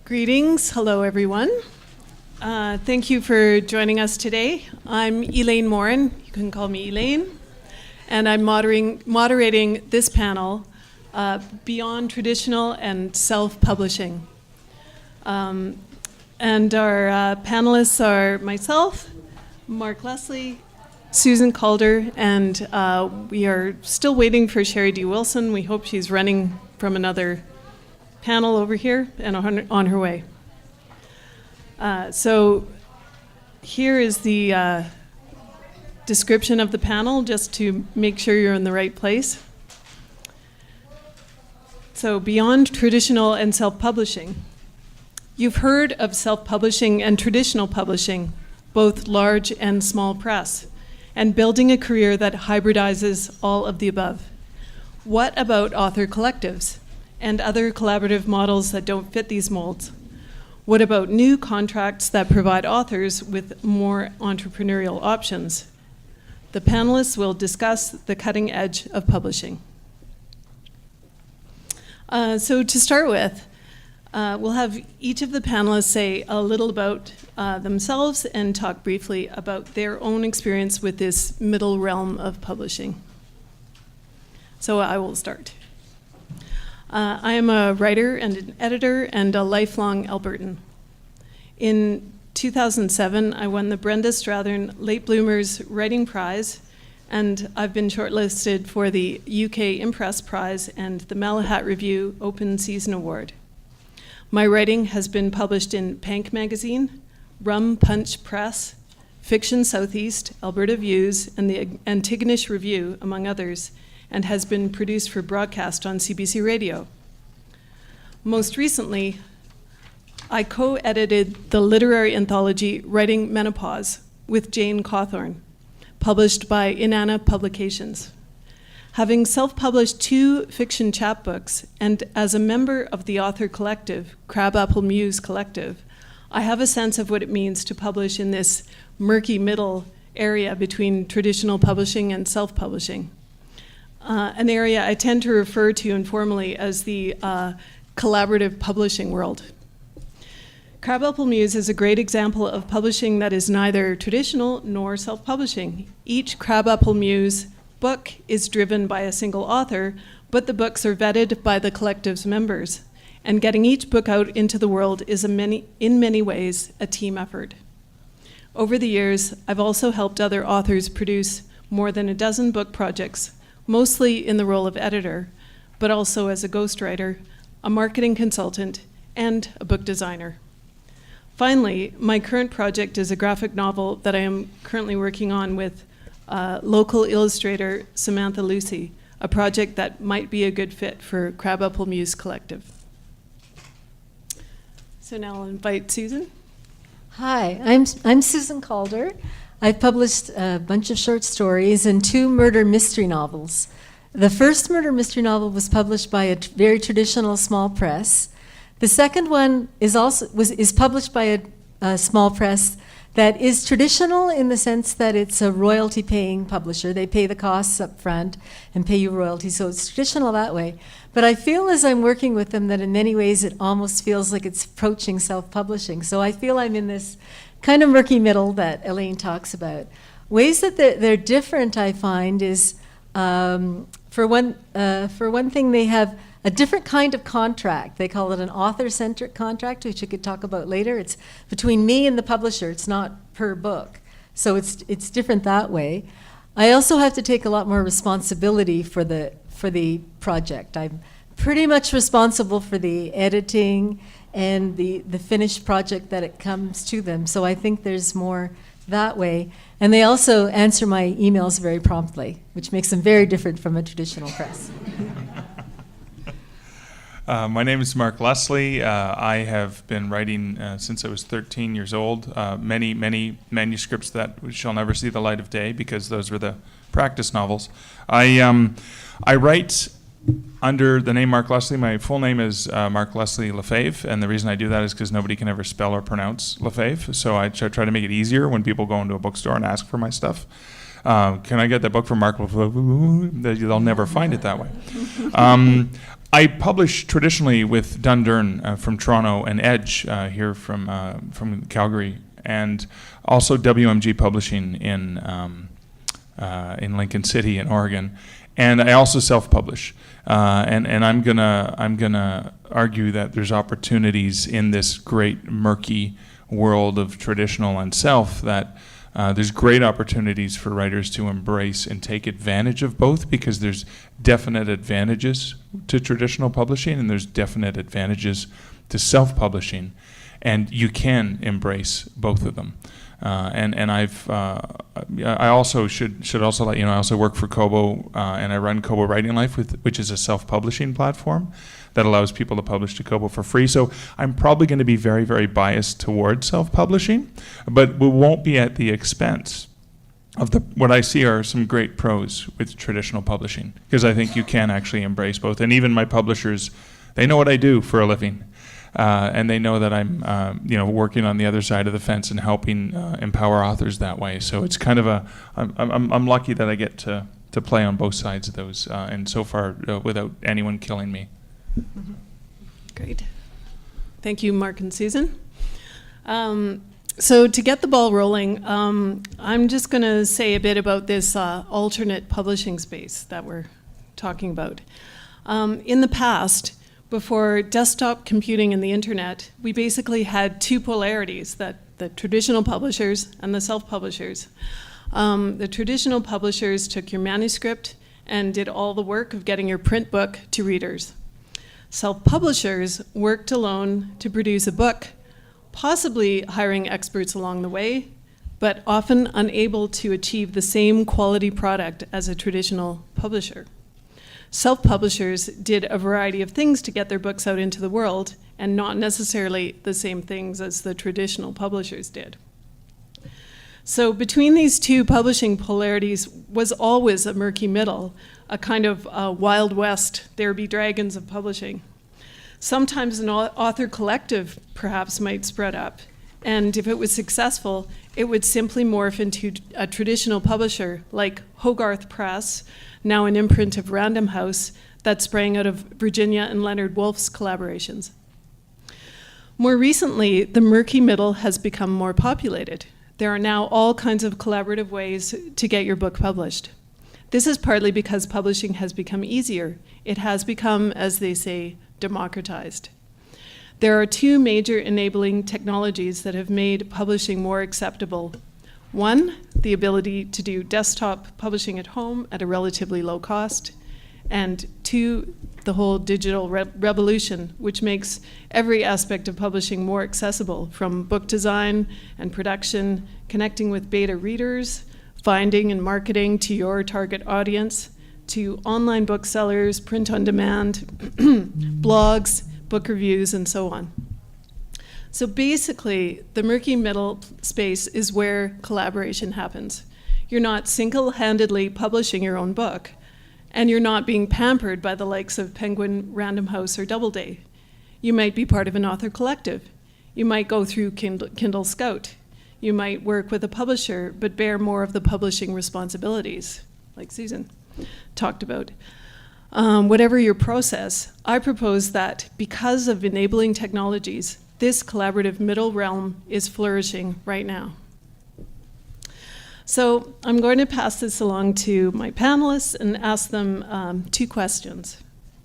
Greetings. Hello, everyone. Thank you for joining us today. I'm Elaine Morin. You can call me Elaine. And I'm moderating this panel, Beyond Traditional and Self-Publishing. And our panelists are myself, Marc Leslie, Susan Calder, and we are still waiting for Sherry D. Wilson. We hope she's running from another panel over here and on her way. So here is the description of the panel, just to make sure you're in the right place. So beyond traditional and self-publishing. You've heard of self-publishing and traditional publishing, both large and small press, and building a career that hybridizes all of the above. What about author collectives and other collaborative models that don't fit these molds? What about new contracts that provide authors with more entrepreneurial options? The panelists will discuss the cutting edge of publishing. So to start with, we'll have each of the panelists say a little about themselves and talk briefly about their own experience with this middle realm of publishing. So I will start. I am a writer and an editor and a lifelong Albertan. In 2007, I won the Brenda Strathern Late Bloomers Writing Prize, and I've been shortlisted for the UK Impress Prize and the Malahat Review Open Season Award. My writing has been published in Pank Magazine, Rum Punch Press, Fiction Southeast, Alberta Views, and the Antigonish Review, among others, and has been produced for broadcast on CBC Radio. Most recently, I co-edited the literary anthology Writing Menopause with Jane Cawthorne, published by Inanna Publications. Having self-published 2 fiction chapbooks, and as a member of the author collective, Crabapple Muse Collective, I have a sense of what it means to publish in this murky middle area between traditional publishing and self-publishing. An area I tend to refer to informally as the collaborative publishing world. Crabapple Muse is a great example of publishing that is neither traditional nor self-publishing. Each Crabapple Muse book is driven by a single author, but the books are vetted by the collective's members. And getting each book out into the world is in many ways a team effort. Over the years, I've also helped other authors produce more than a dozen book projects, mostly in the role of editor, but also as a ghostwriter, a marketing consultant, and a book designer. Finally, my current project is a graphic novel that I am currently working on with local illustrator Samantha Lucy, a project that might be a good fit for Crabapple Muse Collective. So now I'll invite Susan. Hi, I'm Susan Calder. I've published a bunch of short stories and 2 murder mystery novels. The first murder mystery novel was published by a very traditional small press. The second one is published by a small press that is traditional in the sense that it's a royalty-paying publisher. They pay the costs up front and pay you royalties, so it's traditional that way. But I feel as I'm working with them that in many ways it almost feels like it's approaching self-publishing. So I feel I'm in this kind of murky middle that Elaine talks about. Ways that they're different, I find, is for one thing, they have a different kind of contract. They call it an author-centric contract, which we could talk about later. It's between me and the publisher. It's not per book. So it's different that way. I also have to take a lot more responsibility for the project. I'm pretty much responsible for the editing and the finished project that it comes to them. So I think there's more that way. And they also answer my emails very promptly, which makes them very different from a traditional press. My name is Marc Leslie. I have been writing since I was 13 years old. Many manuscripts that shall never see the light of day because those were the practice novels. I write under the name Marc Leslie. My full name is Marc Leslie Lefebvre, and the reason I do that is because nobody can ever spell or pronounce Lefebvre, so I try to make it easier when people go into a bookstore and ask for my stuff. Can I get that book from Marc Lefebvre? They'll never find it that way. I publish traditionally with Dundurn from Toronto and Edge here from Calgary, and also WMG Publishing in Lincoln City in Oregon, and I also self-publish. And I'm gonna argue that there's opportunities in this great murky world of traditional and self that there's great opportunities for writers to embrace and take advantage of both, because there's definite advantages to traditional publishing and there's definite advantages to self-publishing, and you can embrace both of them. And I also should also let you know, I also work for Kobo, and I run Kobo Writing Life, which is a self-publishing platform that allows people to publish to Kobo for free. So I'm probably going to be very, very biased towards self-publishing, but we won't be at the expense of what I see are some great pros with traditional publishing, because I think you can actually embrace both. And even my publishers, they know what I do for a living. And they know that I'm, working on the other side of the fence and helping empower authors that way. So it's kind of I'm lucky that I get to play on both sides of those, and so far without anyone killing me. Mm-hmm. Great. Thank you, Mark and Susan. So to get the ball rolling, I'm just going to say a bit about this alternate publishing space that we're talking about. In the past, before desktop computing and the internet, we basically had two polarities, that the traditional publishers and the self-publishers. The traditional publishers took your manuscript and did all the work of getting your print book to readers. Self-publishers worked alone to produce a book, possibly hiring experts along the way, but often unable to achieve the same quality product as a traditional publisher. Self-publishers did a variety of things to get their books out into the world, and not necessarily the same things as the traditional publishers did. So between these two publishing polarities was always a murky middle, a kind of Wild West, there be dragons of publishing. Sometimes an author collective perhaps might spread up, and if it was successful, it would simply morph into a traditional publisher like Hogarth Press, now an imprint of Random House, that sprang out of Virginia and Leonard Woolf's collaborations. More recently, the murky middle has become more populated. There are now all kinds of collaborative ways to get your book published. This is partly because publishing has become easier. It has become, as they say, democratized. There are two major enabling technologies that have made publishing more acceptable. One, the ability to do desktop publishing at home at a relatively low cost. And two, the whole digital revolution, which makes every aspect of publishing more accessible, from book design and production, connecting with beta readers, finding and marketing to your target audience, to online booksellers, print on demand, blogs, book reviews, and so on. So basically, the murky middle space is where collaboration happens. You're not single-handedly publishing your own book, and you're not being pampered by the likes of Penguin, Random House, or Doubleday. You might be part of an author collective. You might go through Kindle Scout. You might work with a publisher, but bear more of the publishing responsibilities, like Susan talked about. Whatever your process, I propose that because of enabling technologies, this collaborative middle realm is flourishing right now. So I'm going to pass this along to my panelists and ask them two questions.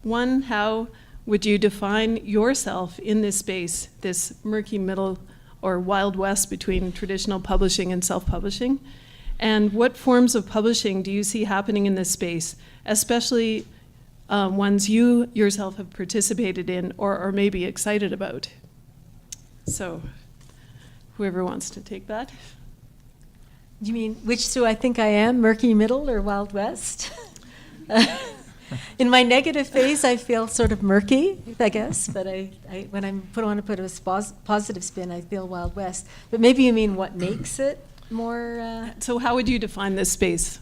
One, how would you define yourself in this space, this murky middle or Wild West between traditional publishing and self-publishing? And what forms of publishing do you see happening in this space, especially ones you yourself have participated in or are maybe excited about? So whoever wants to take that. You mean, which do I think I am, murky middle or Wild West? In my negative phase, I feel sort of murky, I guess, but when I want to put a positive spin, I feel Wild West. But maybe you mean what makes it more... So how would you define this space?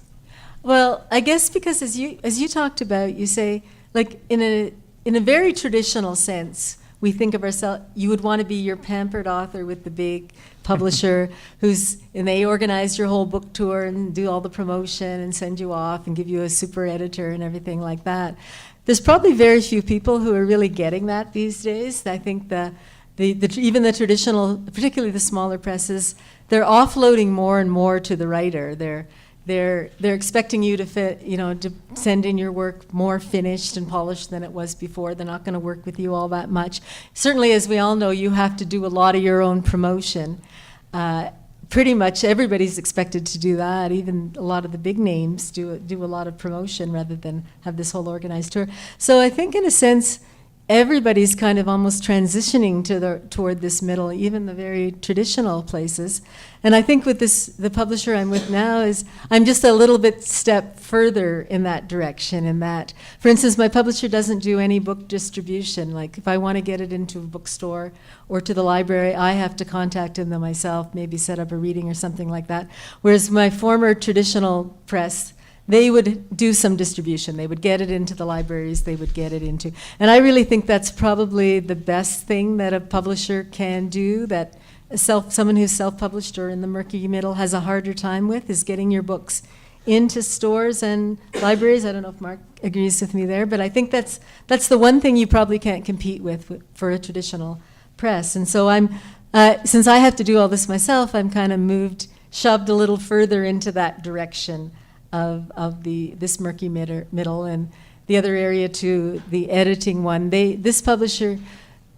Well, I guess because as you talked about, you say, like in a very traditional sense, we think of ourselves, you would want to be your pampered author with the big publisher and they organize your whole book tour and do all the promotion and send you off and give you a super editor and everything like that. there's probably very few people who are really getting that these days. I think even the traditional, particularly the smaller presses, they're offloading more and more to the writer. They're expecting you to to send in your work more finished and polished than it was before. They're not going to work with you all that much. Certainly, as we all know, you have to do a lot of your own promotion. Pretty much everybody's expected to do that. Even a lot of the big names do a lot of promotion rather than have this whole organized tour. So I think, in a sense, everybody's kind of almost transitioning toward this middle, even the very traditional places. And I think with the publisher I'm with now I'm just a little bit step further in that direction. In that, for instance, my publisher doesn't do any book distribution. Like if I want to get it into a bookstore or to the library, I have to contact them myself, maybe set up a reading or something like that. Whereas my former traditional press, they would do some distribution. They would get it into the libraries, they would get it into, and I really think that's probably the best thing that a publisher can do, that someone who's self-published or in the murky middle has a harder time with, is getting your books into stores and libraries. I don't know if Mark agrees with me there, but I think that's the one thing you probably can't compete with for a traditional press. And so since I have to do all this myself, I'm kind of shoved a little further into that direction of this murky middle. And the other area too, the editing one, this publisher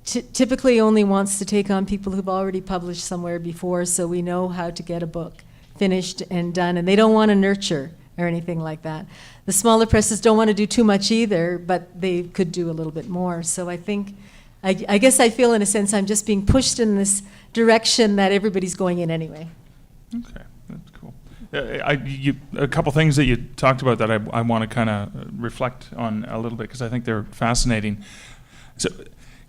typically only wants to take on people who've already published somewhere before, so we know how to get a book finished and done, and they don't want to nurture or anything like that. The smaller presses don't want to do too much either, but they could do a little bit more. So I think, I guess I feel in a sense I'm just being pushed in this direction that everybody's going in anyway. Okay, that's cool. A couple things that you talked about that I want to kind of reflect on a little bit, because I think they're fascinating. So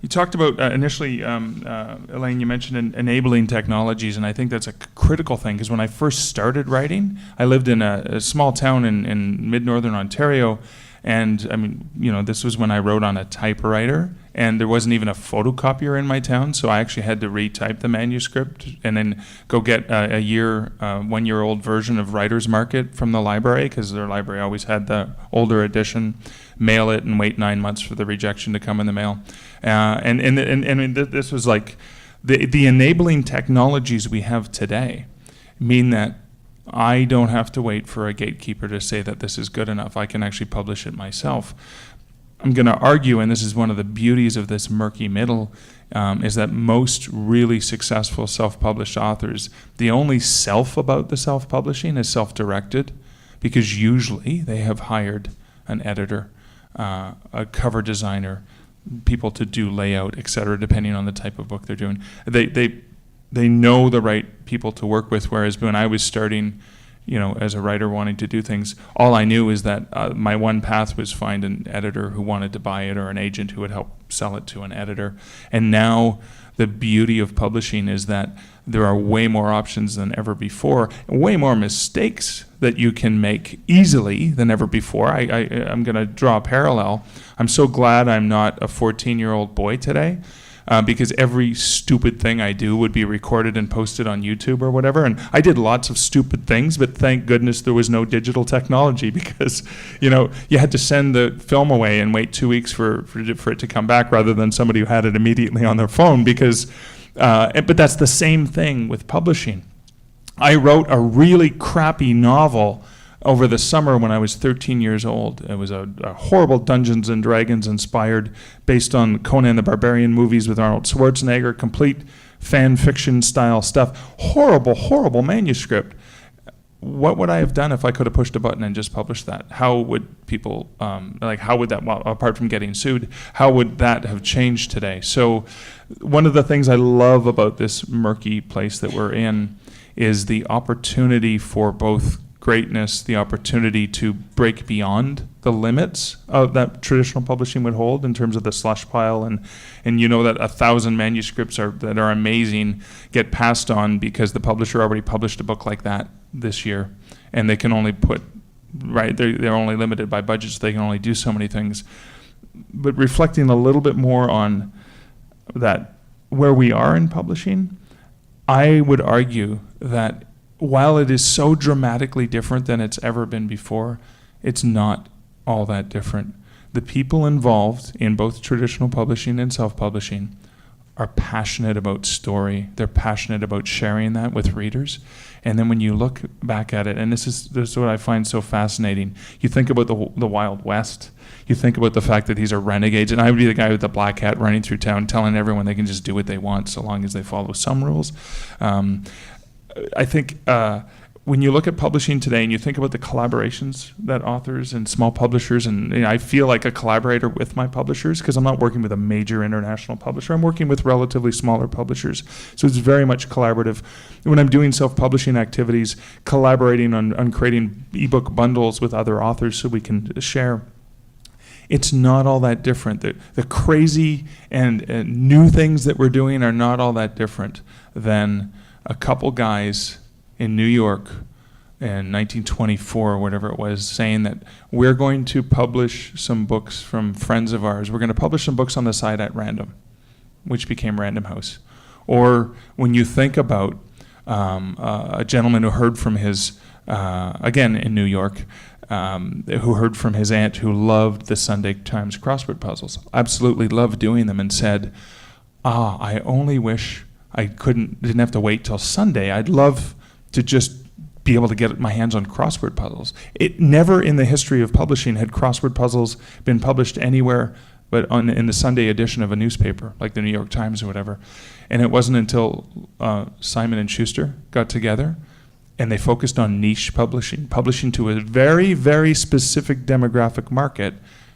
you talked about initially, Elaine, you mentioned enabling technologies, and I think that's a critical thing, because when I first started writing, I lived in a small town in mid-northern Ontario, and I mean, this was when I wrote on a typewriter, and there wasn't even a photocopier in my town, so I actually had to retype the manuscript and then go get a 1-year-old version of Writer's Market from the library, because their library always had the older edition, mail it and wait 9 months for the rejection to come in the mail. And this was like, the enabling technologies we have today mean that I don't have to wait for a gatekeeper to say that this is good enough. I can actually publish it myself. I'm going to argue, and this is one of the beauties of this murky middle, is that most really successful self-published authors, the only self about the self-publishing is self-directed, because usually they have hired an editor, a cover designer, people to do layout, etc., depending on the type of book they're doing. They know the right people to work with, whereas when I was starting, as a writer wanting to do things, all I knew is that my one path was find an editor who wanted to buy it, or an agent who would help sell it to an editor. And now the beauty of publishing is that there are way more options than ever before, way more mistakes that you can make easily than ever before. I'm going to draw a parallel. I'm so glad I'm not a 14-year-old boy today. Because every stupid thing I do would be recorded and posted on YouTube or whatever. And I did lots of stupid things, but thank goodness there was no digital technology, because, you had to send the film away and wait 2 weeks for it to come back, rather than somebody who had it immediately on their phone. But that's the same thing with publishing. I wrote a really crappy novel over the summer when I was 13 years old. It was a horrible Dungeons and Dragons inspired, based on Conan the Barbarian movies with Arnold Schwarzenegger, complete fan fiction style stuff. Horrible, horrible manuscript. What would I have done if I could have pushed a button and just published that? How would people, how would that, well, apart from getting sued, how would that have changed today? So one of the things I love about this murky place that we're in is the opportunity for both greatness, the opportunity to break beyond the limits of that traditional publishing would hold in terms of the slush pile, and that 1,000 manuscripts that are amazing get passed on because the publisher already published a book like that this year, and they can only they're only limited by budgets, they can only do so many things. But reflecting a little bit more on that, where we are in publishing, I would argue that while it is so dramatically different than it's ever been before, it's not all that different. the people involved in both traditional publishing and self-publishing are passionate about story. They're passionate about sharing that with readers. And then when you look back at it, and this is what I find so fascinating, you think about the Wild West. You think about the fact that these are renegades, and I would be the guy with the black hat running through town telling everyone they can just do what they want so long as they follow some rules. I think when you look at publishing today and you think about the collaborations that authors and small publishers, and I feel like a collaborator with my publishers because I'm not working with a major international publisher. I'm working with relatively smaller publishers. So it's very much collaborative. When I'm doing self-publishing activities, collaborating on creating ebook bundles with other authors so we can share. It's not all that different. The crazy and new things that we're doing are not all that different than a couple guys in New York in 1924 or whatever it was, saying that we're going to publish some books from friends of ours. We're going to publish some books on the side at random, which became Random House. Or when you think about a gentleman who heard from his, again in New York, who heard from his aunt who loved the Sunday Times crossword puzzles, absolutely loved doing them, and said, I only wish I didn't have to wait till Sunday. I'd love to just be able to get my hands on crossword puzzles. It never in the history of publishing had crossword puzzles been published anywhere but in the Sunday edition of a newspaper, like the New York Times or whatever. And it wasn't until Simon & Schuster got together and they focused on niche publishing to a very, very specific demographic market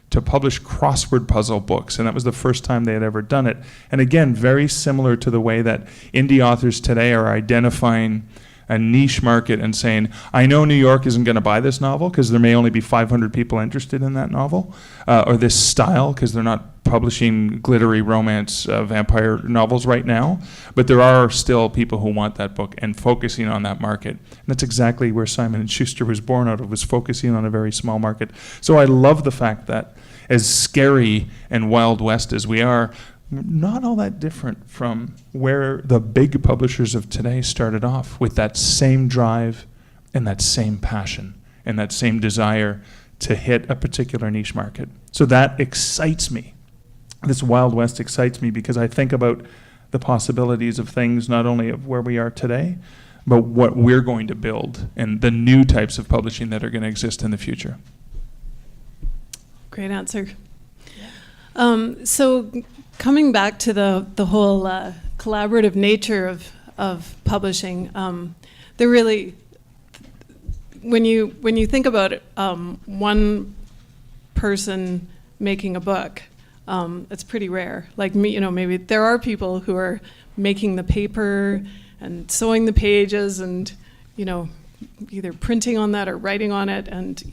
to publish crossword puzzle books. And that was the first time they had ever done it. And again, very similar to the way that indie authors today are identifying a niche market and saying, I know New York isn't going to buy this novel because there may only be 500 people interested in that novel, or this style because they're not publishing glittery romance vampire novels right now, but there are still people who want that book and focusing on that market. And that's exactly where Simon & Schuster was born out of, was focusing on a very small market. So I love the fact that as scary and Wild West as we are, not all that different from where the big publishers of today started off, with that same drive and that same passion and that same desire to hit a particular niche market. So that excites me. This Wild West excites me because I think about the possibilities of things, not only of where we are today, but what we're going to build and the new types of publishing that are going to exist in the future. Great answer. So coming back to the whole collaborative nature of publishing, there really, when you think about it, one person making a book, it's pretty rare. Like me, maybe there are people who are making the paper and sewing the pages and, either printing on that or writing on it, and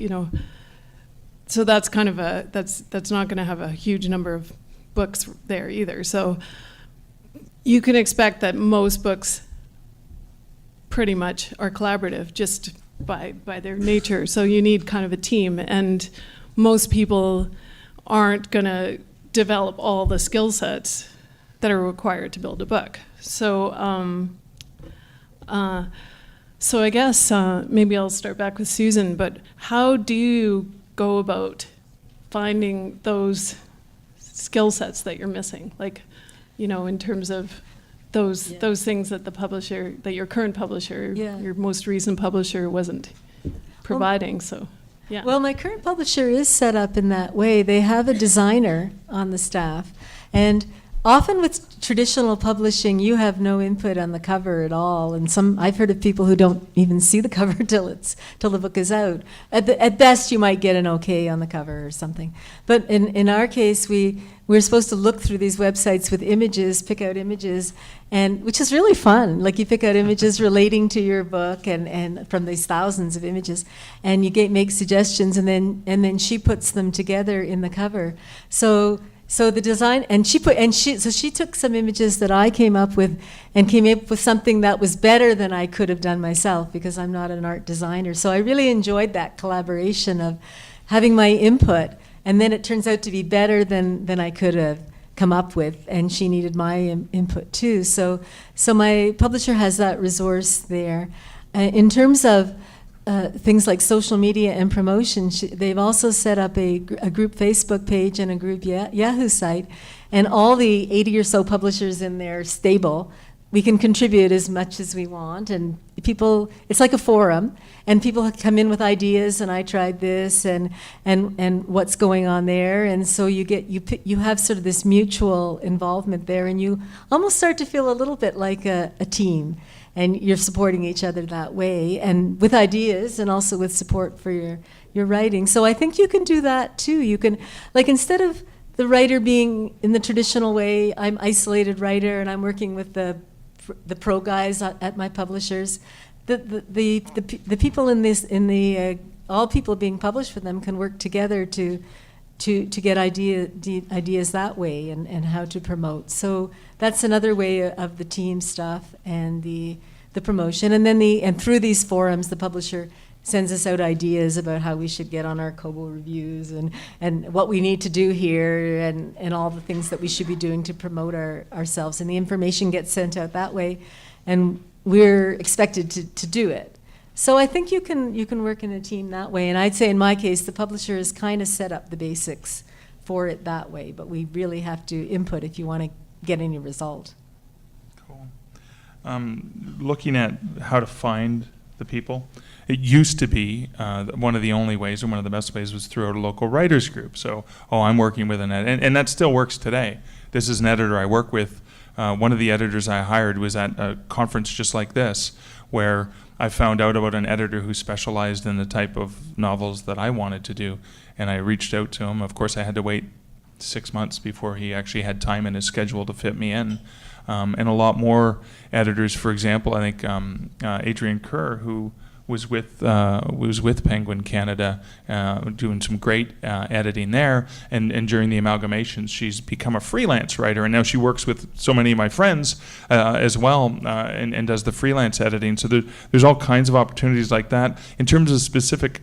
so that's kind of that's not going to have a huge number of books there either. So you can expect that most books pretty much are collaborative just by their nature. So you need kind of a team, and most people aren't going to develop all the skill sets that are required to build a book. So so I guess maybe I'll start back with Susan, but how do you go about finding those skill sets that you're missing? Like, in terms of those things that that your current publisher, your most recent publisher wasn't providing, so. Yeah. Well, my current publisher is set up in that way. They have a designer on the staff, and often with traditional publishing, you have no input on the cover at all. And I've heard of people who don't even see the cover till the book is out. At best, you might get an okay on the cover or something. But in our case, we're supposed to look through these websites with images, pick out images, and which is really fun. Like, you pick out images relating to your book, and from these thousands of images, and you make suggestions, and then she puts them together in the cover. So the design, so she took some images that I came up with and came up with something that was better than I could have done myself, because I'm not an art designer. So I really enjoyed that collaboration of having my input, and then it turns out to be better than I could have come up with, and she needed my input too. So my publisher has that resource there. In terms of things like social media and promotion. They've also set up a group Facebook page and a group Yahoo site, and all the 80 or so publishers in their stable, we can contribute as much as we want, and people, it's like a forum, and people come in with ideas, and I tried this, and what's going on there, and so you have sort of this mutual involvement there, and you almost start to feel a little bit like a team, and you're supporting each other that way, and with ideas, and also with support for your writing. So I think you can do that too. You can, like, instead of the writer being in the traditional way, I'm isolated writer, and I'm working with the pro guys at my publishers. The people all people being published for them can work together to get ideas that way and how to promote. So that's another way of the team stuff and the promotion. And then and through these forums, the publisher sends us out ideas about how we should get on our Kobo reviews and what we need to do here and all the things that we should be doing to promote ourselves. And the information gets sent out that way, and we're expected to do it. So I think you can work in a team that way. And I'd say in my case, the publisher has kind of set up the basics for it that way, but we really have to input if you want to get any result. Cool. Looking at how to find the people, it used to be one of the only ways, and one of the best ways, was through a local writers group. So, I'm working with an editor, and that still works today. This is an editor I work with. One of the editors I hired was at a conference just like this, where I found out about an editor who specialized in the type of novels that I wanted to do, and I reached out to him. Of course, I had to wait 6 months before he actually had time in his schedule to fit me in. And a lot more editors, for example, I think Adrienne Kerr, who was with Penguin Canada, doing some great editing there, and during the amalgamations, she's become a freelance writer, and now she works with so many of my friends as well, and does the freelance editing. So there's all kinds of opportunities like that. In terms of specific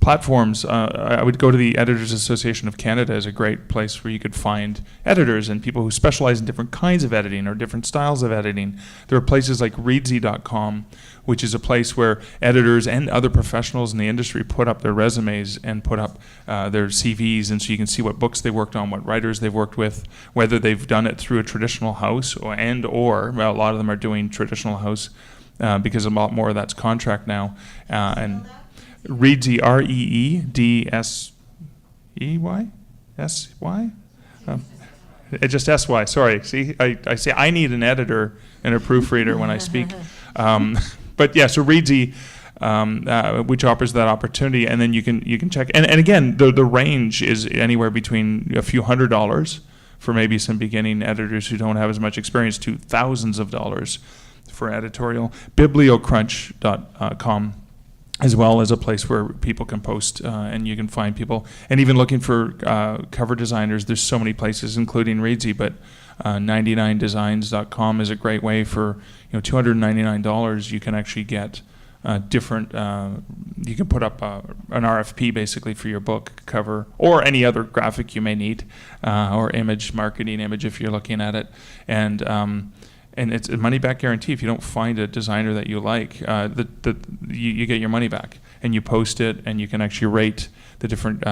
platforms, I would go to the Editors Association of Canada as a great place where you could find editors and people who specialize in different kinds of editing or different styles of editing. There are places like readsy.com, which is a place where editors and other professionals in the industry put up their resumes and put up their CVs, and so you can see what books they worked on, what writers they've worked with, whether they've done it through a traditional house or a lot of them are doing traditional house because a lot more of that's contract now. And Reedsy, REEDSEY? SY? Just SY, sorry. See, I say I need an editor and a proofreader when I speak. But yeah, so Reedsy, which offers that opportunity, and then you can check. And again, the range is anywhere between a few $100s for maybe some beginning editors who don't have as much experience to thousands of dollars for editorial. Bibliocrunch.com as well as a place where people can post and you can find people. And even looking for cover designers, there's so many places, including Reedsy, but 99designs.com is a great way for $299. You can actually get different, you can put up an RFP basically for your book cover or any other graphic you may need, or image, marketing image if you're looking at it. And it's a money-back guarantee. If you don't find a designer that you like, you get your money back, and you post it, and you can actually rate the different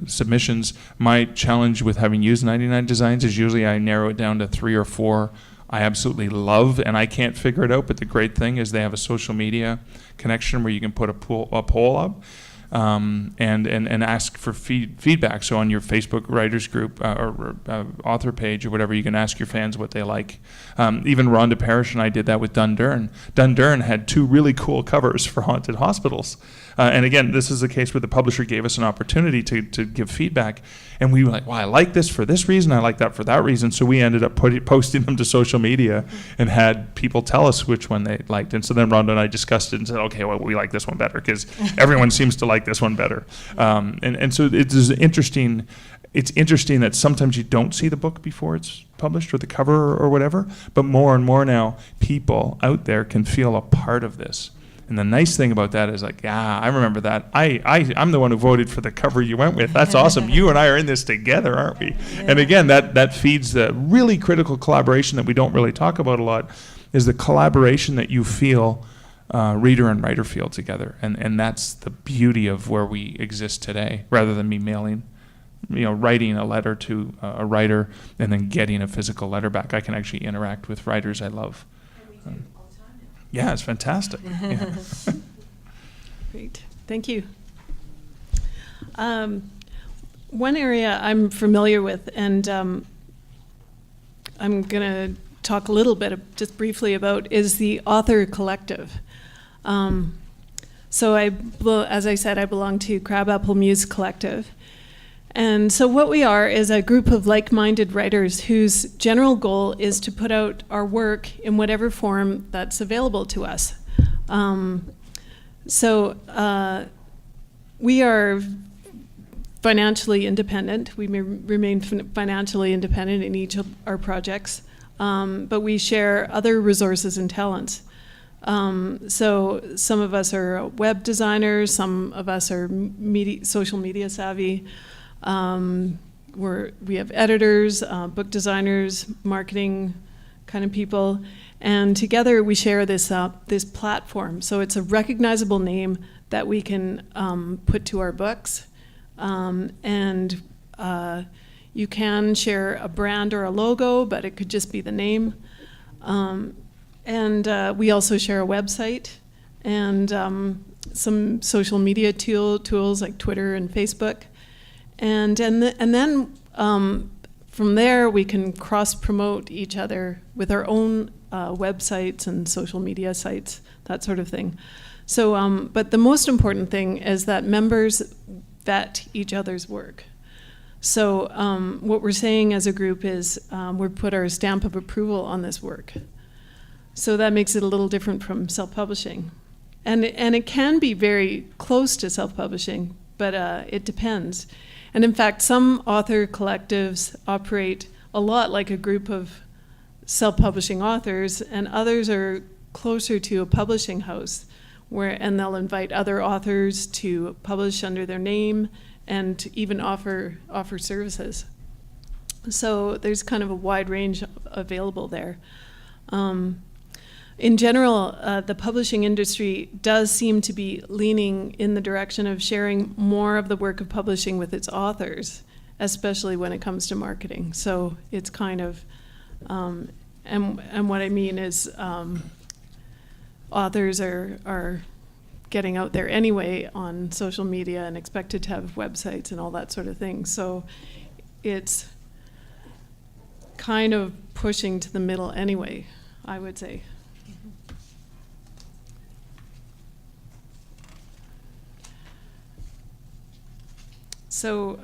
submissions. My challenge with having used 99 Designs is usually I narrow it down to 3 or 4 I absolutely love, and I can't figure it out. But the great thing is they have a social media connection where you can put a poll up. And ask for feedback. So on your Facebook writers group or author page or whatever, you can ask your fans what they like. Even Rhonda Parrish and I did that with Dundurn. Dundurn had 2 really cool covers for haunted hospitals. And again, this is a case where the publisher gave us an opportunity to give feedback. And we were like, well, I like this for this reason, I like that for that reason. So we ended up posting them to social media and had people tell us which one they liked. And so then Rhonda and I discussed it and said, okay, well, we like this one better because everyone seems to like this one better. And so it's interesting. It's interesting that sometimes you don't see the book before it's published or the cover or whatever, but more and more now people out there can feel a part of this. And the nice thing about that is like, I remember that. I'm the one who voted for the cover you went with. That's awesome. You and I are in this together, aren't we? Yeah. And again, that feeds the really critical collaboration that we don't really talk about a lot, is the collaboration that you feel reader and writer feel together, and that's the beauty of where we exist today. Rather than me writing a letter to a writer and then getting a physical letter back, I can actually interact with writers I love. Yeah, it's fantastic. Yeah. Great, thank you. One area I'm familiar with, and I'm going to talk a little bit, just briefly about, is the author collective. So as I said, I belong to Crabapple Muse Collective. And so what we are is a group of like-minded writers whose general goal is to put out our work in whatever form that's available to us. We are financially independent. We may remain financially independent in each of our projects, but we share other resources and talents. So some of us are web designers, some of us are social media savvy. We have editors, book designers, marketing kind of people, and together we share this platform. So it's a recognizable name that we can put to our books, and you can share a brand or a logo, but it could just be the name. And we also share a website and some social media tools like Twitter and Facebook. And then from there, we can cross-promote each other with our own websites and social media sites, that sort of thing. So, but the most important thing is that members vet each other's work. So what we're saying as a group is we put our stamp of approval on this work. So that makes it a little different from self-publishing. And it can be very close to self-publishing, but it depends. And in fact, some author collectives operate a lot like a group of self-publishing authors, and others are closer to a publishing house, and they'll invite other authors to publish under their name and even offer services. So there's kind of a wide range available there. In general, the publishing industry does seem to be leaning in the direction of sharing more of the work of publishing with its authors, especially when it comes to marketing. So it's kind of, and what I mean is authors are getting out there anyway on social media and expected to have websites and all that sort of thing. So it's kind of pushing to the middle anyway, I would say. So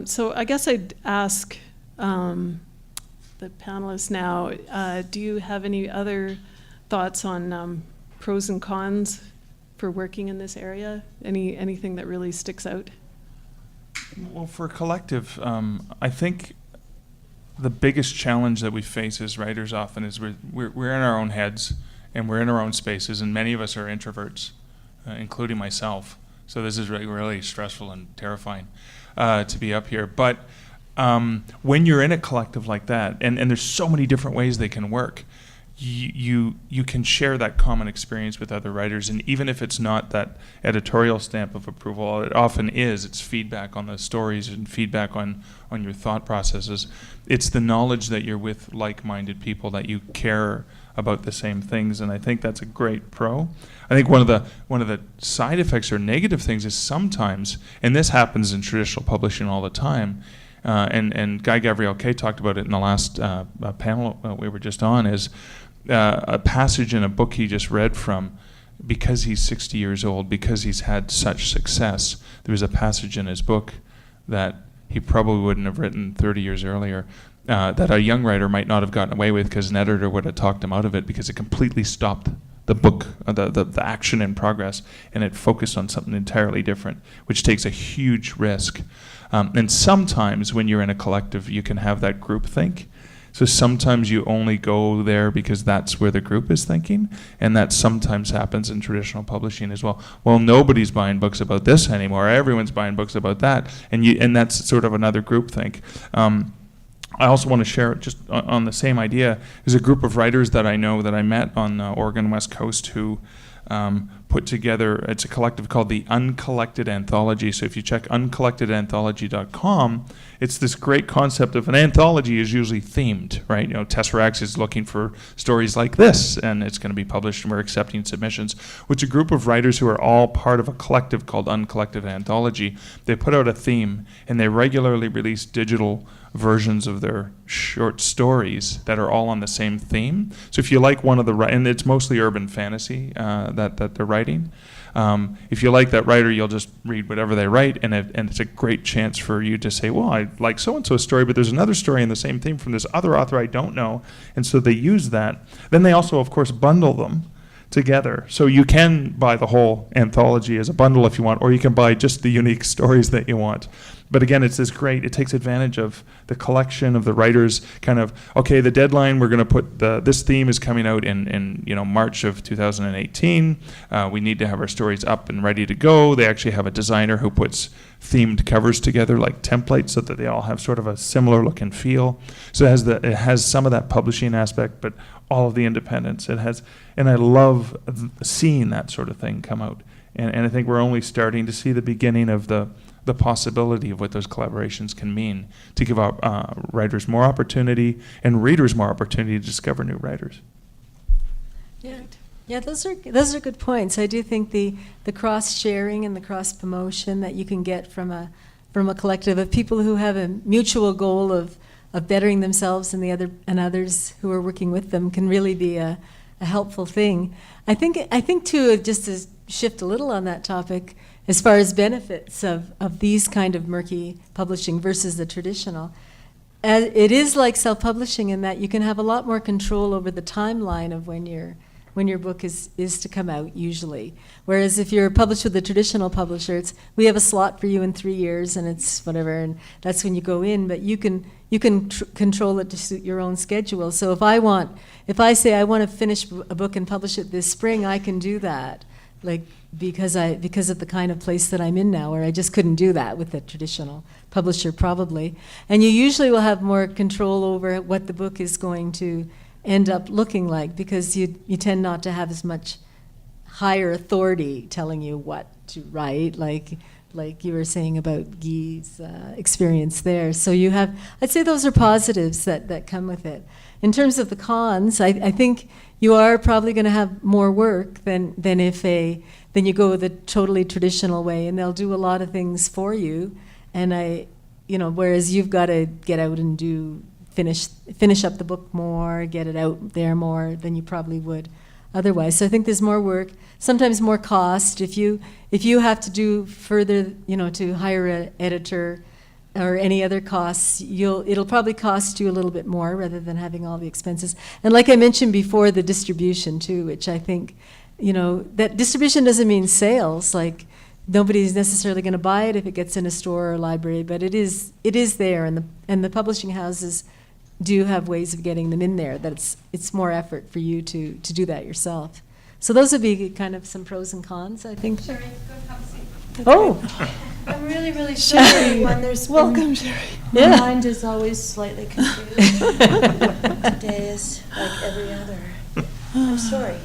so I guess I'd ask the panelists now, do you have any other thoughts on pros and cons for working in this area? Anything that really sticks out? Well, for a collective, I think the biggest challenge that we face as writers often is we're in our own heads and we're in our own spaces, and many of us are introverts, including myself. So this is really stressful and terrifying to be up here. But when you're in a collective like that, and there's so many different ways they can work, you can share that common experience with other writers, and even if it's not that editorial stamp of approval, it often is. It's feedback on the stories and feedback on your thought processes. It's the knowledge that you're with like-minded people, that you care about the same things, and I think that's a great pro. I think one of the side effects or negative things is sometimes, and this happens in traditional publishing all the time, and Guy Gavriel Kay talked about it in the last panel we were just on, is a passage in a book he just read from, because he's 60 years old, because he's had such success. There was a passage in his book that he probably wouldn't have written 30 years earlier, that a young writer might not have gotten away with because an editor would have talked him out of it, because it completely stopped the book, the action in progress, and it focused on something entirely different, which takes a huge risk. And sometimes when you're in a collective, you can have that group think. So sometimes you only go there because that's where the group is thinking, and that sometimes happens in traditional publishing as well. Well, nobody's buying books about this anymore. Everyone's buying books about that, and that's sort of another group think. I also want to share, just on the same idea, is a group of writers that I know that I met on the Oregon West Coast who put together, it's a collective called the Uncollected Anthology. So if you check uncollectedanthology.com, it's this great concept of an anthology is usually themed, right? You know, Tesseract is looking for stories like this, and it's going to be published, and we're accepting submissions. Which a group of writers who are all part of a collective called Uncollected Anthology, they put out a theme, and they regularly release digital versions of their short stories that are all on the same theme. So if you like one of the, and it's mostly urban fantasy that they're writing. If you like that writer, you'll just read whatever they write, and it's a great chance for you to say, well, I like so-and-so's story, but there's another story in the same theme from this other author I don't know, and so they use that. Then they also, of course, bundle them together. So you can buy the whole anthology as a bundle if you want, or you can buy just the unique stories that you want. But again, it's this great, it takes advantage of the collection of the writers kind of, okay, the deadline, we're going to put this theme is coming out in March of 2018. We need to have our stories up and ready to go. They actually have a designer who puts themed covers together like templates so that they all have sort of a similar look and feel. So it has some of that publishing aspect, but all of the independence it has. And I love seeing that sort of thing come out. And I think we're only starting to see the beginning of the possibility of what those collaborations can mean to give writers more opportunity and readers more opportunity to discover new writers. Yeah, those are good points. I do think the cross sharing and the cross promotion that you can get from a collective of people who have a mutual goal of bettering themselves and others who are working with them can really be a helpful thing. I think too, just to shift a little on that topic, as far as benefits of these kind of murky publishing versus the traditional, it is like self-publishing in that you can have a lot more control over the timeline of when your book is to come out usually. Whereas if you're published with a traditional publisher, we have a slot for you in 3 years and it's whatever, and that's when you go in, but you can control it to suit your own schedule. So if I say I want to finish a book and publish it this spring, I can do that. Like because of the kind of place that I'm in now, where I just couldn't do that with a traditional publisher probably. And you usually will have more control over what the book is going to end up looking like, because you tend not to have as much higher authority telling you what to write, like you were saying about Guy's experience there. So I'd say those are positives that come with it. In terms of the cons, I think you are probably going to have more work than you go the totally traditional way, and they'll do a lot of things for you. And whereas you've got to get out and finish up the book more, get it out there more than you probably would otherwise. So I think there's more work, sometimes more cost. If you have to do further, to hire an editor or any other costs, it'll probably cost you a little bit more rather than having all the expenses. And like I mentioned before, the distribution too, which I think, that distribution doesn't mean sales. Like nobody's necessarily going to buy it if it gets in a store or a library, but it is there, and the publishing houses do have ways of getting them in there. That it's more effort for you to do that yourself. So those would be kind of some pros and cons, I think. Sherry, go have a seat. Oh. I'm really, really sorry when there's Welcome, Sherry. My mind is always slightly confused. Today is like every other. I'm sorry.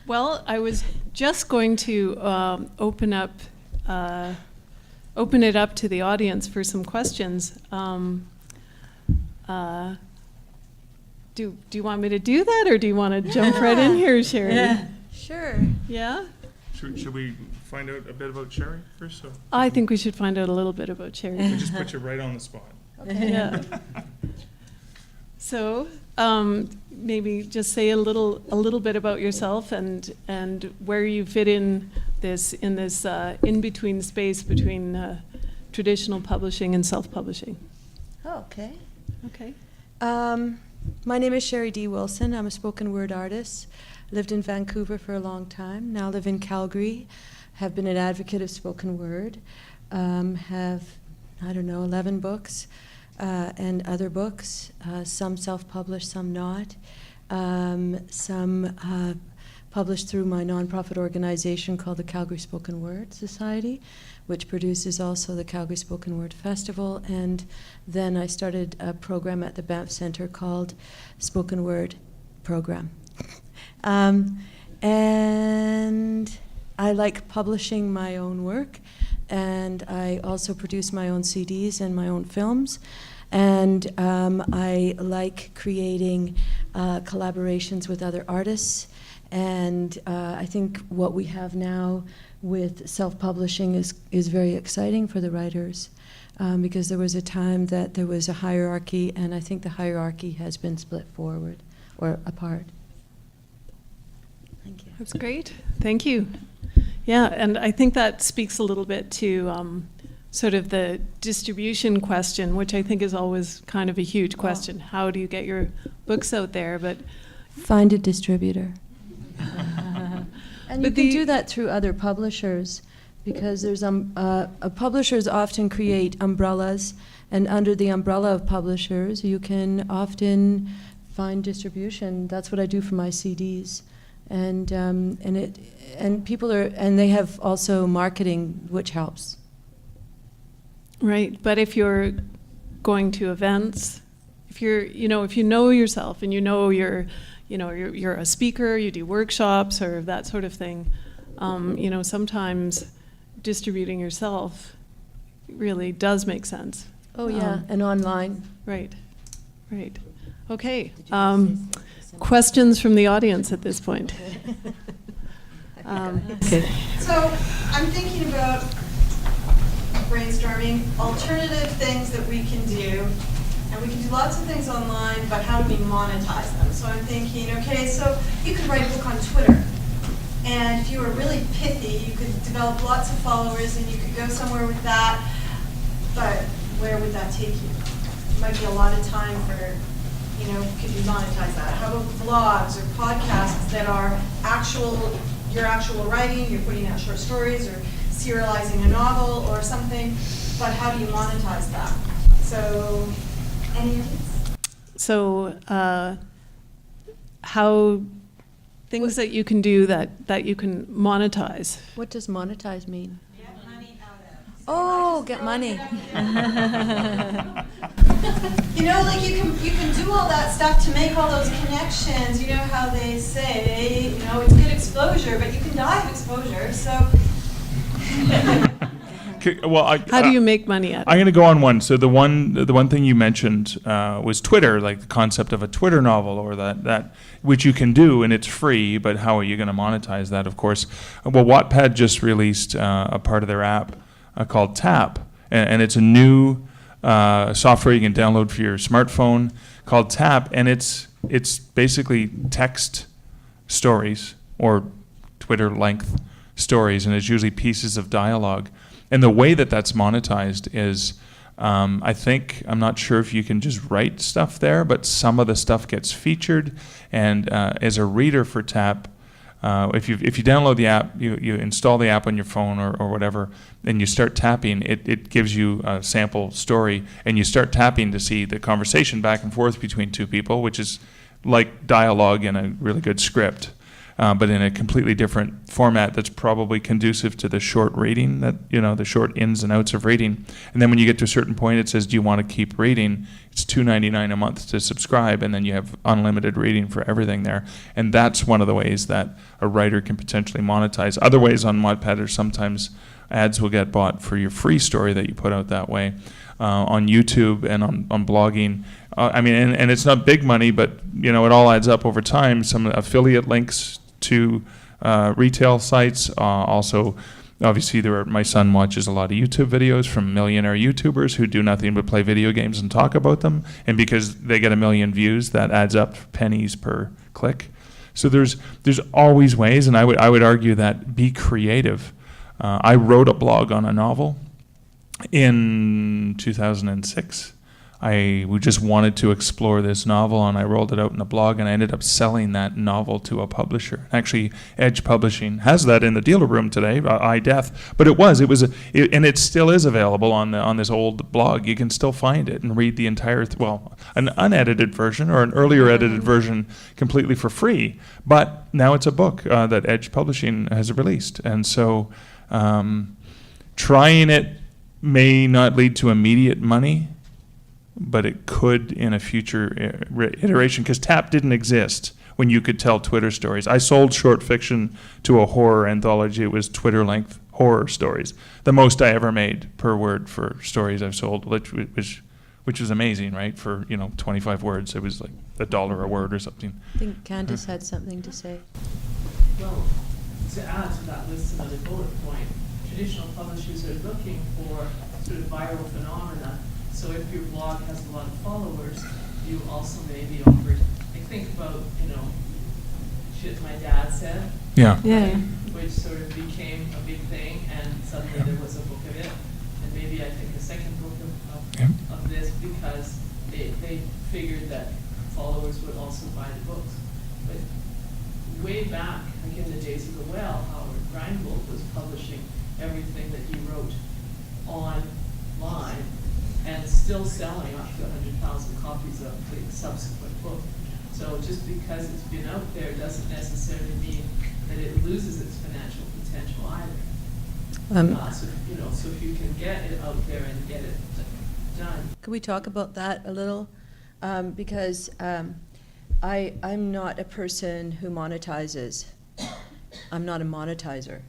Well, I was just going to open it up to the audience for some questions. Do you want me to do that, or do you want to jump right in here, Sherry? Yeah. Sure. Yeah? Should we find out a bit about Sherry first? So I think we should find out a little bit about Sherry. we just put you right on the spot. Okay. Yeah. So maybe just say a little bit about yourself and where you fit in this in-between space between traditional publishing and self-publishing. Oh, okay. Okay. My name is Sherry D. Wilson. I'm a spoken word artist. Lived in Vancouver for a long time. Now live in Calgary. Have been an advocate of spoken word. Have 11 books and other books. Some self-published, some not. Some published through my nonprofit organization called the Calgary Spoken Word Society, which produces also the Calgary Spoken Word Festival. And then I started a program at the Banff Centre called Spoken Word Program. And I like publishing my own work, and I also produce my own CDs and my own films. And I like creating collaborations with other artists. And I think what we have now with self-publishing is very exciting for the writers, because there was a time that there was a hierarchy, and I think the hierarchy has been split forward or apart. Thank you. That's great. Thank you. Yeah, and I think that speaks a little bit to sort of the distribution question, which I think is always kind of a huge question. How do you get your books out there? But find a distributor. And you But can do that through other publishers, because there's publishers often create umbrellas, and under the umbrella of publishers, you can often find distribution. That's what I do for my CDs, and people are, and they have also marketing, which helps. right, but if you're going to events, if you know yourself and you're a speaker, you do workshops or that sort of thing, sometimes distributing yourself really does make sense. Oh yeah, and online. Right. Okay. Questions from the audience at this point? Okay. So I'm thinking about brainstorming alternative things that we can do. And we can do lots of things online, but how do we monetize them? So I'm thinking, okay, so you could write a book on Twitter. And if you were really pithy, you could develop lots of followers and you could go somewhere with that. But where would that take you? It might be a lot of time for, could you monetize that? How about blogs or podcasts that are your actual writing, you're putting out short stories or serializing a novel or something, but how do you monetize that? So, any of these? So, how things that you can do that you can monetize. What does monetize mean? Get money out of. Oh, get money. You can do all that stuff to make all those connections. You know how they say, it's good exposure, but you can die of exposure. So. Okay, well, How do you make money at I'm it? going to go on one. So the one thing you mentioned was Twitter, like the concept of a Twitter novel, or that which you can do and it's free. But how are you going to monetize that? Of course, well, Wattpad just released a part of their app called Tap, and it's a new software you can download for your smartphone called Tap, and it's basically text stories or Twitter length stories, and it's usually pieces of dialogue. And the way that that's monetized is, I'm not sure if you can just write stuff there, but some of the stuff gets featured. And as a reader for Tap, if you download the app, you install the app on your phone or whatever, and you start tapping, it gives you a sample story, and you start tapping to see the conversation back and forth between two people, which is like dialogue in a really good script. But in a completely different format that's probably conducive to the short reading, the short ins and outs of reading. And then when you get to a certain point, it says, do you want to keep reading? It's $2.99 a month to subscribe, and then you have unlimited reading for everything there. And that's one of the ways that a writer can potentially monetize. Other ways on Wattpad are sometimes ads will get bought for your free story that you put out that way. On YouTube and on blogging. And it's not big money, but it all adds up over time. Some affiliate links to retail sites. Also, obviously, my son watches a lot of YouTube videos from millionaire YouTubers who do nothing but play video games and talk about them. And because they get 1 million views, that adds up pennies per click. So there's always ways, and I would argue that be creative. I wrote a blog on a novel in 2006. We just wanted to explore this novel, and I rolled it out in a blog, and I ended up selling that novel to a publisher. Actually, Edge Publishing has that in the dealer room today, iDeath. But and it still is available on this old blog. You can still find it and read the entire, an unedited version or an earlier edited version completely for free. But now it's a book that Edge Publishing has released, and so. trying it may not lead to immediate money, but it could in a future iteration, because TAP didn't exist when you could tell Twitter stories. I sold short fiction to a horror anthology. It was Twitter-length horror stories. The most I ever made per word for stories I've sold, which was amazing, right? For 25 words, it was like $1 a word or something. I think Candace had something to say. Well, to add to that list another bullet point, traditional publishers are looking for sort of viral phenomena. So if your blog has a lot of followers, you also may be offered. I think about, shit my dad said. Yeah. Yeah. Which sort of became a big thing, and suddenly there was a book of it, and maybe I think a second book of this, because they figured that followers would also buy the books. But way back, like in the days of the Well, Howard Rheingold was publishing everything that he wrote online and still selling up to 100,000 copies of the subsequent book. So just because it's been out there doesn't necessarily mean that it loses its financial potential either. So if you can get it out there and get it done. Could we talk about that a little? Because I'm not a person who monetizes. I'm not a monetizer.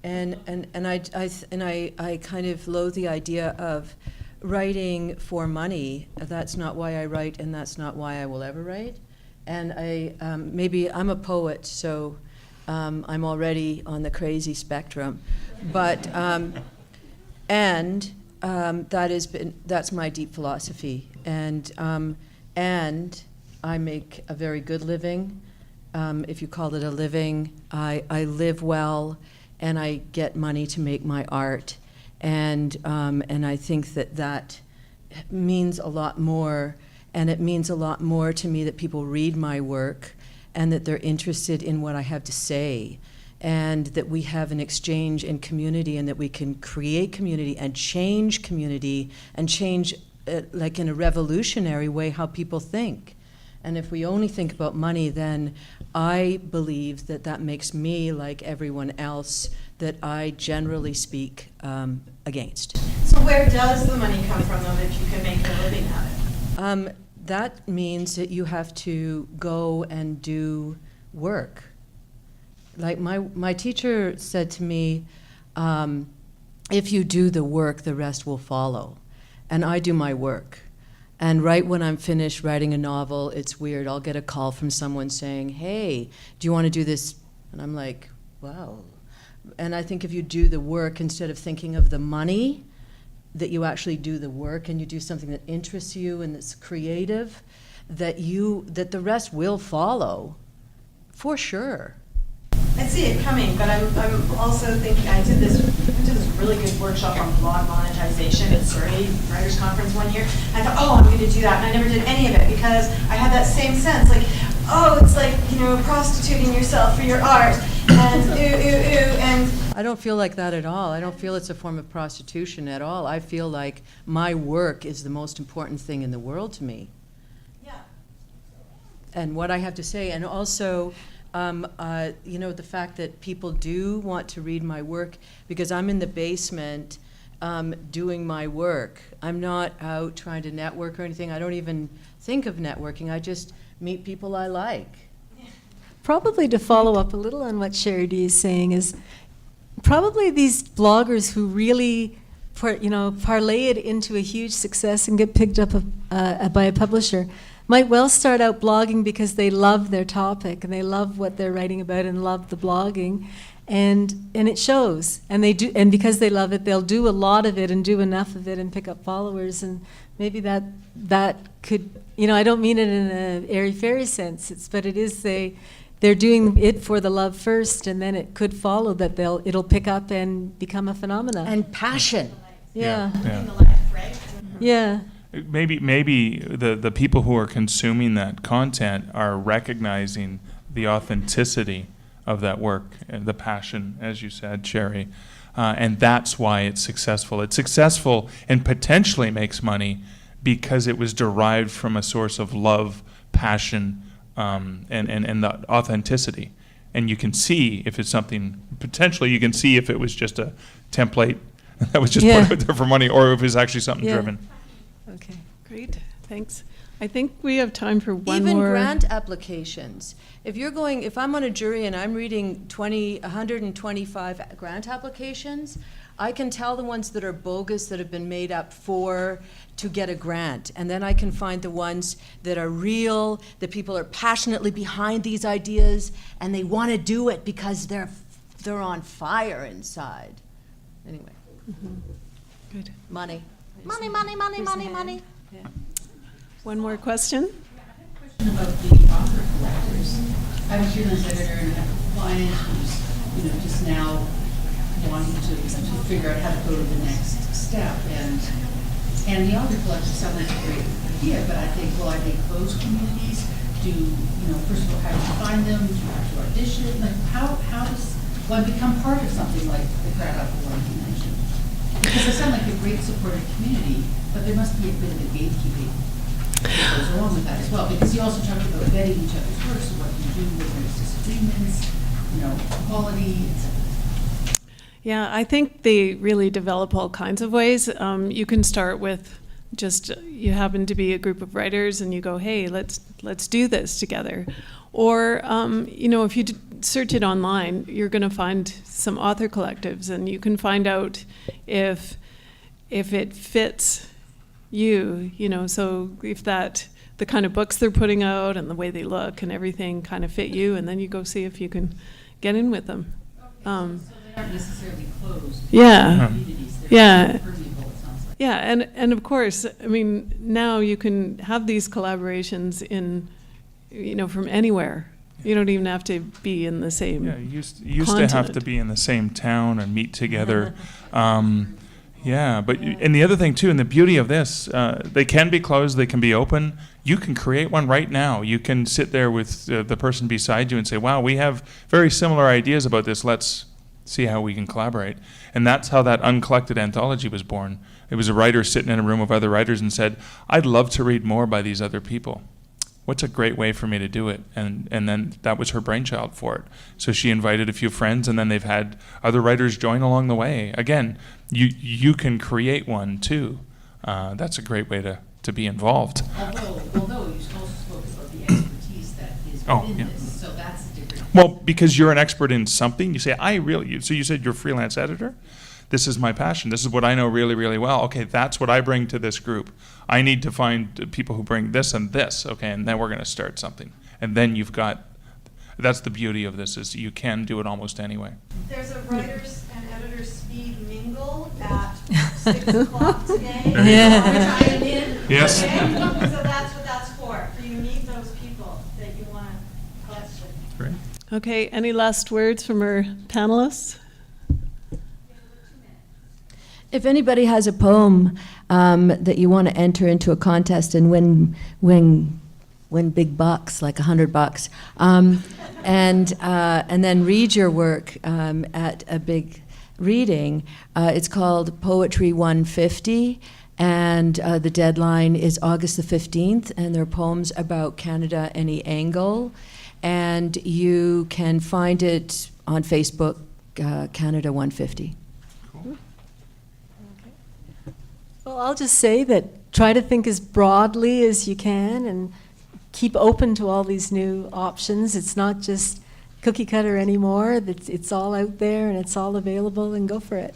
And I kind of loathe the idea of writing for money. That's not why I write, and that's not why I will ever write. And maybe I'm a poet, so I'm already on the crazy spectrum. But that's my deep philosophy. And I make a very good living. If you call it a living, I live well, and I get money to make my art. And I think that means a lot more, and it means a lot more to me that people read my work and that they're interested in what I have to say, and that we have an exchange in community, and that we can create community and change like in a revolutionary way how people think. And if we only think about money, then I believe that makes me, like everyone else, that I generally speak against. So where does the money come from, though, if you can make a living at it? That means that you have to go and do work. Like my teacher said to me, if you do the work, the rest will follow. And I do my work. And right when I'm finished writing a novel, it's weird. I'll get a call from someone saying, hey, do you want to do this? And I'm like, wow. And I think if you do the work, instead of thinking of the money, that you actually do the work and you do something that interests you and that's creative, that the rest will follow, for sure. I see it coming, but I'm also thinking, I did this really good workshop on blog monetization at Surrey Writers Conference one year. I thought, I'm going to do that, and I never did any of it because I had that same sense, like, it's like, prostituting yourself for your art, and and... I don't feel like that at all. I don't feel it's a form of prostitution at all. I feel like my work is the most important thing in the world to me. Yeah. And what I have to say, and also, the fact that people do want to read my work, because I'm in the basement doing my work. I'm not out trying to network or anything. I don't even think of networking. I just meet people I like. Probably to follow up a little on what Sherry D is saying is probably these bloggers who really parlay it into a huge success and get picked up by a publisher might well start out blogging because they love their topic and they love what they're writing about and love the blogging, and it shows. And they do, and because they love it, they'll do a lot of it and do enough of it and pick up followers. And maybe that could, I don't mean it in a airy-fairy sense. But it is they're doing it for the love first, and then it could follow that it'll pick up and become a phenomenon. And passion. Yeah. In the life, right? Yeah. Maybe the people who are consuming that content are recognizing the authenticity of that work and the passion, as you said, Sherry, and that's why it's successful. It's successful and potentially makes money because it was derived from a source of love, passion, and the authenticity. and you can see if it's something, potentially you can see if it was just a template that was just Yeah. put out there for money, or if it's actually something Yeah. driven. Okay. Great, thanks. I think we have time for one Even more. grant applications. If I'm on a jury and I'm reading 125 grant applications, I can tell the ones that are bogus, that have been made up to get a grant. And then I can find the ones that are real, that people are passionately behind these ideas, and they want to do it because they're on fire inside. Anyway, Good. money. Money, money, money, money, money. One more question? Question about the author collectors. I'm a freelance editor and I have a client who's, just now wanting to figure out how to go to the next step. And the author collectors sound like a great idea, but I think, well, are they closed communities? First of all, how do you find them? Do you have to audition? Like, how does one become part of something like the Crowd Apple one you mentioned? Because they sound like a great supportive community, but there must be a bit of a gatekeeping that goes along with that as well. Because you also talked about vetting each other's work, so what you do when there's disagreements, quality, etc. Yeah, I think they really develop all kinds of ways. You can start with just, you happen to be a group of writers and you go, hey, let's do this together. Or, if you search it online, you're going to find some author collectives, and you can find out if it fits you, so if the kind of books they're putting out and the way they look and everything kind of fit you, and then you go see if you can get in with them. So they aren't necessarily closed Yeah. communities. They're Yeah. permeable, it sounds like. Yeah, and of course, now you can have these collaborations from anywhere. You don't even have to be in the same. Yeah, you used to have to continent. be in the same town and meet together. And the other thing too, and the beauty of this, they can be closed, they can be open. You can create one right now. You can sit there with the person beside you and say, wow, we have very similar ideas about this. Let's see how we can collaborate. And that's how that Uncollected anthology was born. It was a writer sitting in a room of other writers and said, I'd love to read more by these other people. What's a great way for me to do it? And then that was her brainchild for it. So she invited a few friends, and then they've had other writers join along the way. Again, you can create one too. That's a great way to be involved. Although you also spoke about the expertise that is within this, so that's a different. Well, because you're an expert in something, you say, so you said you're a freelance editor? This is my passion. This is what I know really, really well. Okay, that's what I bring to this group. I need to find people who bring this and this, okay, and then we're going to start something. And then that's the beauty of this, is you can do it almost anyway. There's a writers and editors speed mingle at 6 o'clock today. Yeah. Which I am in. Yes. Okay? So that's what that's for you to meet those people that you want to question. Great. Okay, any last words from our panelists? If anybody has a poem that you want to enter into a contest and win big bucks, like $100, and then read your work at a big reading, it's called Poetry 150, and the deadline is August the 15th, and there are poems about Canada any angle, and you can find it on Facebook, Canada 150. Well, I'll just say that try to think as broadly as you can and keep open to all these new options. It's not just cookie cutter anymore. It's all out there and it's all available, and go for it.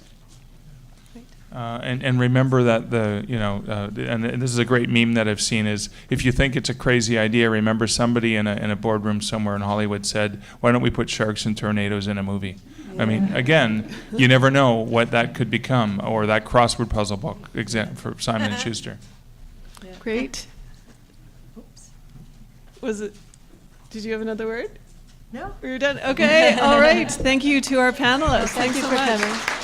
And remember that and this is a great meme that I've seen, is if you think it's a crazy idea, remember somebody in a boardroom somewhere in Hollywood said, why don't we put sharks and tornadoes in a movie? I mean, again, you never know what that could become, or that crossword puzzle book for Simon & Schuster. Great. Oops. Did you have another word? No. We were done? Okay, all right. Thank you to our panelists. Thank you Thanks so for much. coming.